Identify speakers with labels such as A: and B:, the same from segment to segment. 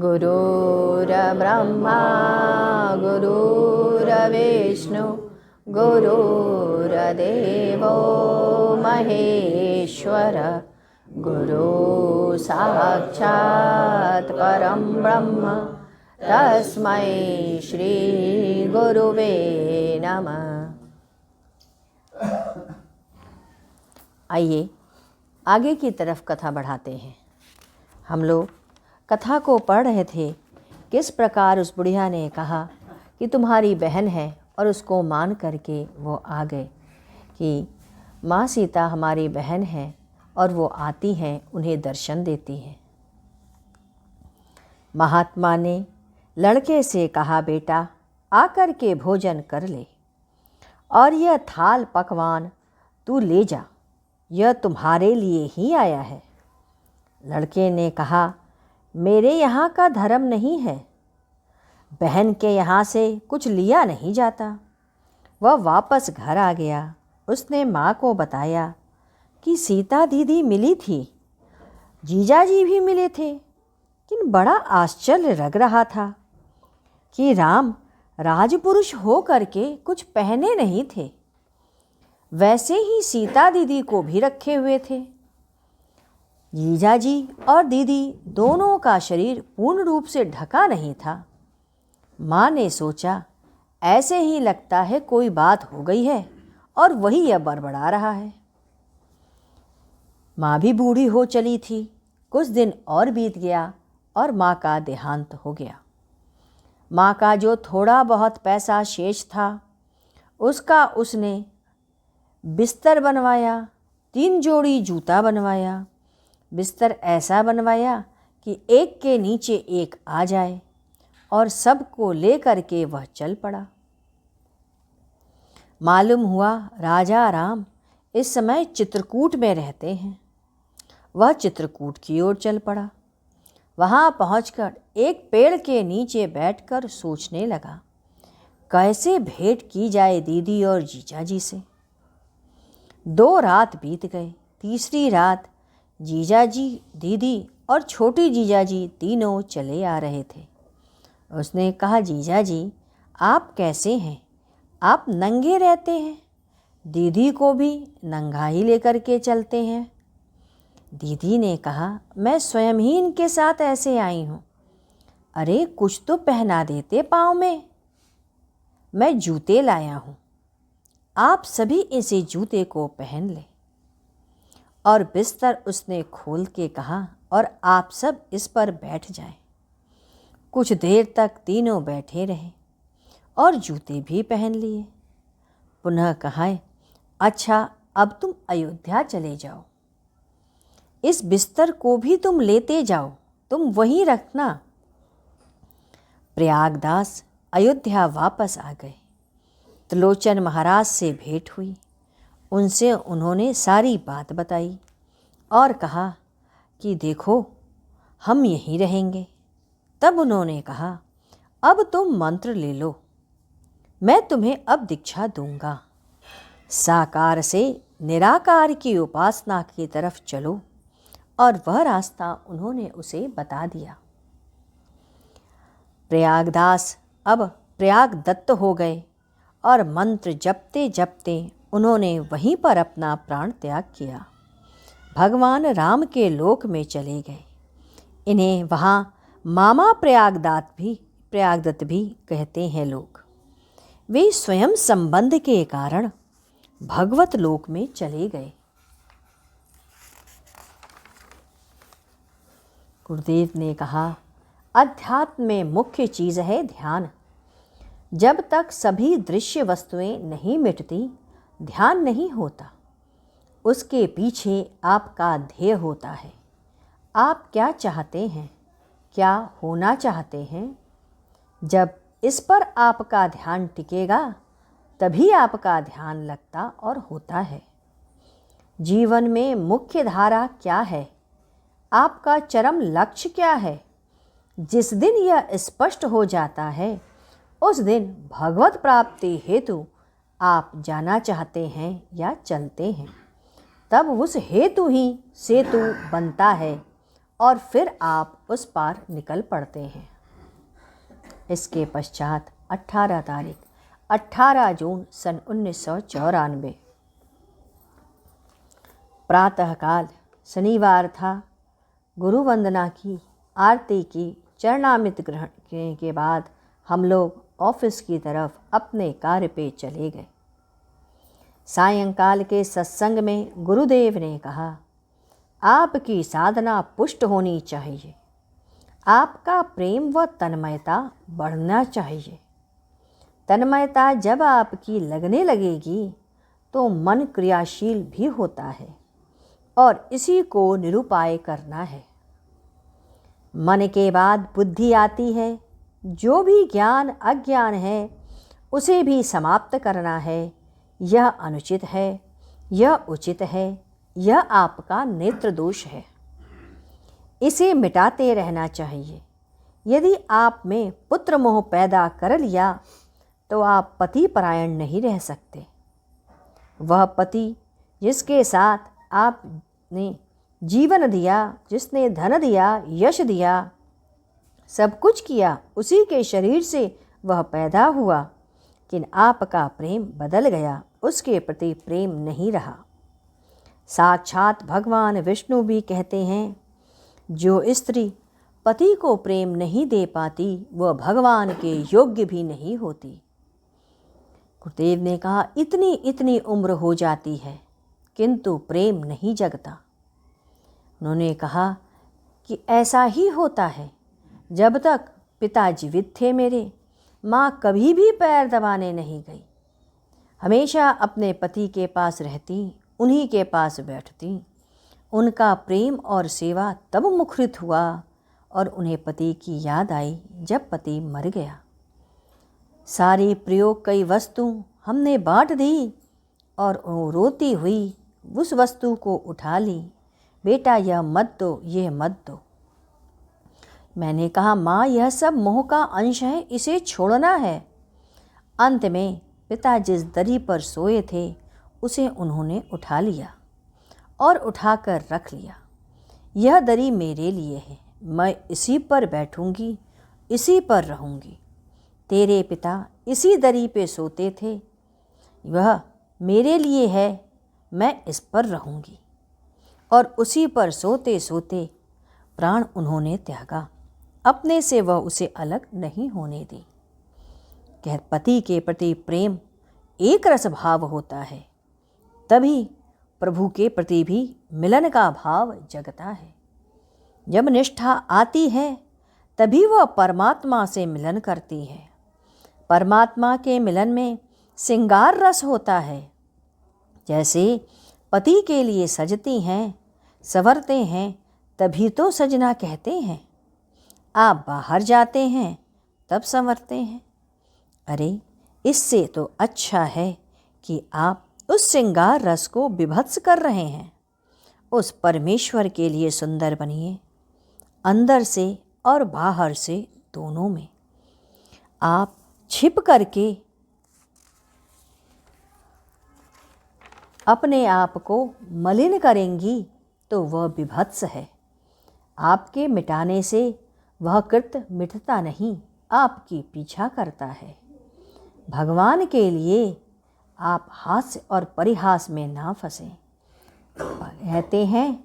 A: गुरुर्ब्रह्मा गुरुर्विष्णु गुरुर्देवो महेश्वर गुरु साक्षात् परं ब्रह्म तस्मै श्री गुरुवे नमः। आइए आगे की तरफ कथा बढ़ाते हैं। हम लोग कथा को पढ़ रहे थे। किस प्रकार उस बुढ़िया ने कहा कि तुम्हारी बहन है और उसको मान करके वो आ गए कि माँ सीता हमारी बहन है और वो आती हैं, उन्हें दर्शन देती हैं। महात्मा ने लड़के से कहा, बेटा आकर के भोजन कर ले और यह थाल पकवान तू ले जा, यह तुम्हारे लिए ही आया है। लड़के ने कहा, मेरे यहाँ का धर्म नहीं है, बहन के यहाँ से कुछ लिया नहीं जाता। वह वापस घर आ गया। उसने माँ को बताया कि सीता दीदी मिली थी, जीजाजी भी मिले थे, लेकिन बड़ा आश्चर्य लग रहा था कि राम राजपुरुष हो करके कुछ पहने नहीं थे, वैसे ही सीता दीदी को भी रखे हुए थे। जीजाजी और दीदी दोनों का शरीर पूर्ण रूप से ढका नहीं था। माँ ने सोचा, ऐसे ही लगता है कोई बात हो गई है और वही यह बड़बड़ा रहा है। माँ भी बूढ़ी हो चली थी। कुछ दिन और बीत गया और माँ का देहांत हो गया। माँ का जो थोड़ा बहुत पैसा शेष था, उसका उसने बिस्तर बनवाया, 3 जोड़ी जूता बनवाया। बिस्तर ऐसा बनवाया कि एक के नीचे एक आ जाए और सबको ले करके वह चल पड़ा। मालूम हुआ राजा राम इस समय चित्रकूट में रहते हैं। वह चित्रकूट की ओर चल पड़ा। वहाँ पहुंचकर एक पेड़ के नीचे बैठकर सोचने लगा, कैसे भेंट की जाए दीदी और जीजाजी से। 2 रात बीत गए। तीसरी रात जीजाजी, दीदी और छोटी जीजाजी तीनों चले आ रहे थे। उसने कहा, जीजाजी आप कैसे हैं? आप नंगे रहते हैं, दीदी को भी नंगा ही लेकर के चलते हैं। दीदी ने कहा, मैं स्वयं ही इनके साथ ऐसे आई हूँ। अरे कुछ तो पहना देते पाँव में। मैं जूते लाया हूँ, आप सभी इसी जूते को पहन लें। और बिस्तर उसने खोल के कहा, और आप सब इस पर बैठ जाएं। कुछ देर तक तीनों बैठे रहे और जूते भी पहन लिए। पुनः कहा, अच्छा अब तुम अयोध्या चले जाओ, इस बिस्तर को भी तुम लेते जाओ, तुम वहीं रखना। प्रयागदास अयोध्या वापस आ गए। त्रिलोचन महाराज से भेंट हुई। उनसे उन्होंने सारी बात बताई और कहा कि देखो हम यहीं रहेंगे। तब उन्होंने कहा, अब तुम मंत्र ले लो, मैं तुम्हें अब दीक्षा दूंगा। साकार से निराकार की उपासना की तरफ चलो। और वह रास्ता उन्होंने उसे बता दिया। प्रयागदास अब प्रयागदत्त हो गए और मंत्र जपते जपते उन्होंने वहीं पर अपना प्राण त्याग किया। भगवान राम के लोक में चले गए। इन्हें वहाँ मामा प्रयागदत्त भी कहते हैं लोग। वे स्वयं संबंध के कारण भगवत लोक में चले गए। गुरुदेव ने कहा, अध्यात्म में मुख्य चीज़ है ध्यान। जब तक सभी दृश्य वस्तुएं नहीं मिटती, ध्यान नहीं होता। उसके पीछे आपका ध्येय होता है। आप क्या चाहते हैं, क्या होना चाहते हैं। जब इस पर आपका ध्यान टिकेगा, तभी आपका ध्यान लगता और होता है। जीवन में मुख्य धारा क्या है, आपका चरम लक्ष्य क्या है। जिस दिन यह स्पष्ट हो जाता है, उस दिन भगवत प्राप्ति हेतु आप जाना चाहते हैं या चलते हैं। तब उस हेतु ही सेतु बनता है और फिर आप उस पार निकल पड़ते हैं। इसके पश्चात 18 जून सन 1994 प्रातःकाल शनिवार था। गुरु वंदना की, आरती की, चरणामृत ग्रहण के बाद हम लोग ऑफिस की तरफ अपने कार्य पे चले गए। सायंकाल के सत्संग में गुरुदेव ने कहा, आपकी साधना पुष्ट होनी चाहिए, आपका प्रेम व तन्मयता बढ़ना चाहिए। तन्मयता जब आपकी लगने लगेगी तो मन क्रियाशील भी होता है और इसी को निरुपाय करना है। मन के बाद बुद्धि आती है। जो भी ज्ञान अज्ञान है उसे भी समाप्त करना है। यह अनुचित है, यह उचित है, यह आपका नेत्र दोष है। इसे मिटाते रहना चाहिए। यदि आप में पुत्र मोह पैदा कर लिया तो आप पति परायण नहीं रह सकते। वह पति जिसके साथ आपने जीवन दिया, जिसने धन दिया, यश दिया, सब कुछ किया, उसी के शरीर से वह पैदा हुआ, लेकिन आपका प्रेम बदल गया, उसके प्रति प्रेम नहीं रहा। साक्षात भगवान विष्णु भी कहते हैं, जो स्त्री पति को प्रेम नहीं दे पाती वह भगवान के योग्य भी नहीं होती। गुरुदेव ने कहा, इतनी इतनी उम्र हो जाती है किंतु प्रेम नहीं जगता। उन्होंने कहा कि ऐसा ही होता है। जब तक पिता जीवित थे मेरे, माँ कभी भी पैर दबाने नहीं गई। हमेशा अपने पति के पास रहती, उन्हीं के पास बैठती। उनका प्रेम और सेवा तब मुखरित हुआ और उन्हें पति की याद आई जब पति मर गया। सारी प्रयोग कई वस्तु हमने बांट दी और रोती हुई उस वस्तु को उठा ली। बेटा यह मत दो, यह मत दो। मैंने कहा, माँ यह सब मोह का अंश है, इसे छोड़ना है। अंत में पिता जिस दरी पर सोए थे उसे उन्होंने उठा लिया और उठाकर रख लिया। यह दरी मेरे लिए है, मैं इसी पर बैठूंगी, इसी पर रहूंगी। तेरे पिता इसी दरी पे सोते थे, वह मेरे लिए है, मैं इस पर रहूंगी। और उसी पर सोते सोते प्राण उन्होंने त्यागा। अपने से वह उसे अलग नहीं होने दी। पति के प्रति प्रेम एक रस भाव होता है, तभी प्रभु के प्रति भी मिलन का भाव जगता है। जब निष्ठा आती है तभी वह परमात्मा से मिलन करती है। परमात्मा के मिलन में सिंगार रस होता है। जैसे पति के लिए सजती हैं, संवरते हैं, तभी तो सजना कहते हैं। आप बाहर जाते हैं तब संवरते हैं। अरे इससे तो अच्छा है कि आप उस श्रृंगार रस को विभत्स कर रहे हैं। उस परमेश्वर के लिए सुंदर बनिए, अंदर से और बाहर से दोनों में। आप छिप करके अपने आप को मलिन करेंगी तो वह विभत्स है। आपके मिटाने से वह कृत मिटता नहीं, आपकी पीछा करता है। भगवान के लिए आप हास्य और परिहास में ना फंसें। कहते हैं,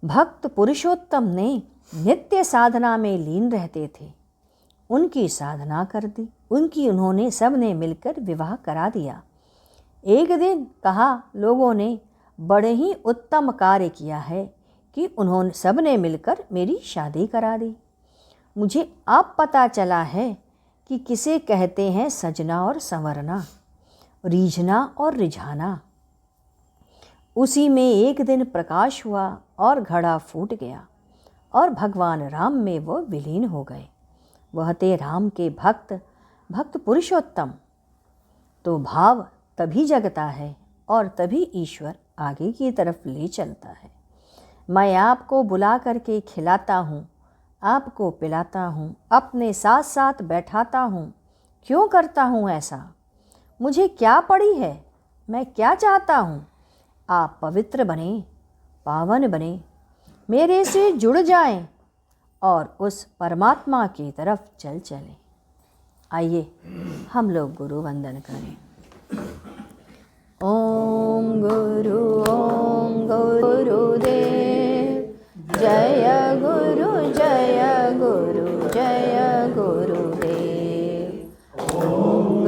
A: भक्त पुरुषोत्तम ने नित्य साधना में लीन रहते थे। उनकी साधना कर दी, उन्होंने सब ने मिलकर विवाह करा दिया। एक दिन कहा, लोगों ने बड़े ही उत्तम कार्य किया है कि उन्होंने सब ने मिलकर मेरी शादी करा दी। मुझे अब पता चला है कि किसे कहते हैं सजना और संवरना, रीझना और रिझाना। उसी में एक दिन प्रकाश हुआ और घड़ा फूट गया और भगवान राम में वो विलीन हो गए। वह थे राम के भक्त पुरुषोत्तम। तो भाव तभी जगता है और तभी ईश्वर आगे की तरफ ले चलता है। मैं आपको बुला करके खिलाता हूँ, आपको पिलाता हूँ, अपने साथ साथ बैठाता हूँ। क्यों करता हूँ ऐसा? मुझे क्या पड़ी है? मैं क्या चाहता हूँ? आप पवित्र बने, पावन बने, मेरे से जुड़ जाएं और उस परमात्मा की तरफ चल चलें। आइए हम लोग गुरु वंदन करें। ओम गुरुदेव जय गुरु जय गुरु जय गुरुदेव। ओम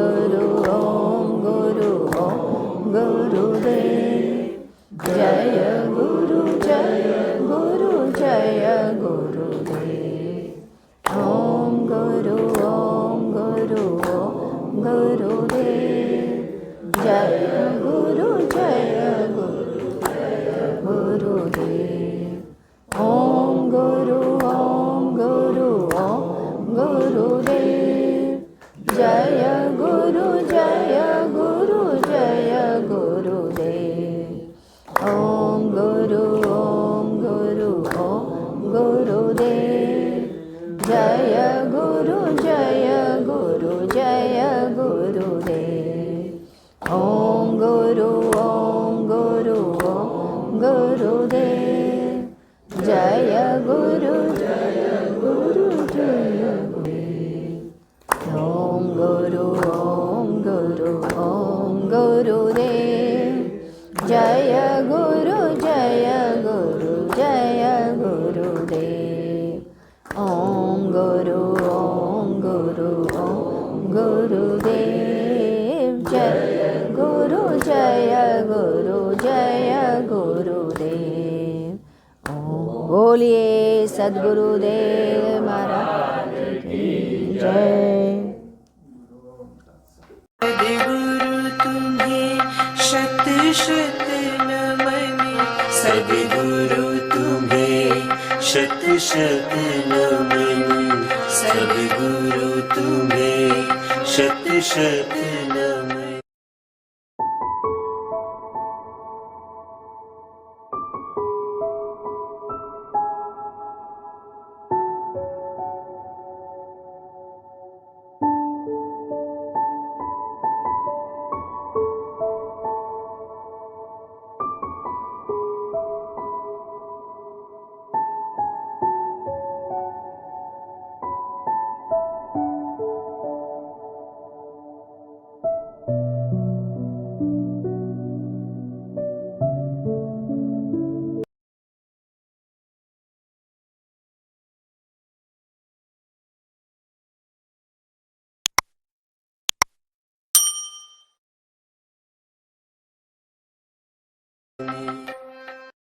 A: गुरुदेव जय गुरु जय गुरुदेव। ओम गुरुदेव जय गुरु गुरुदेव। ओम गुरुदेव जय गुरु गुरुदेव। ओम गुरुदेव जय गुरु गुरुदेव। ओम गुरुदेव जय गुरु ओम गुरुदेव जय गुरु गुरुदेव। ओम गुरुदेव जय गुरु गुरुदेव। ओम बोलिए सद्गुरुदेव महाराज की जय।
B: सद्गुरु तुम्हें शत शत नमन। सद्गुरु तुम्हें शत शत नमन। सद्गुरु तुम्हें शत शत नमन।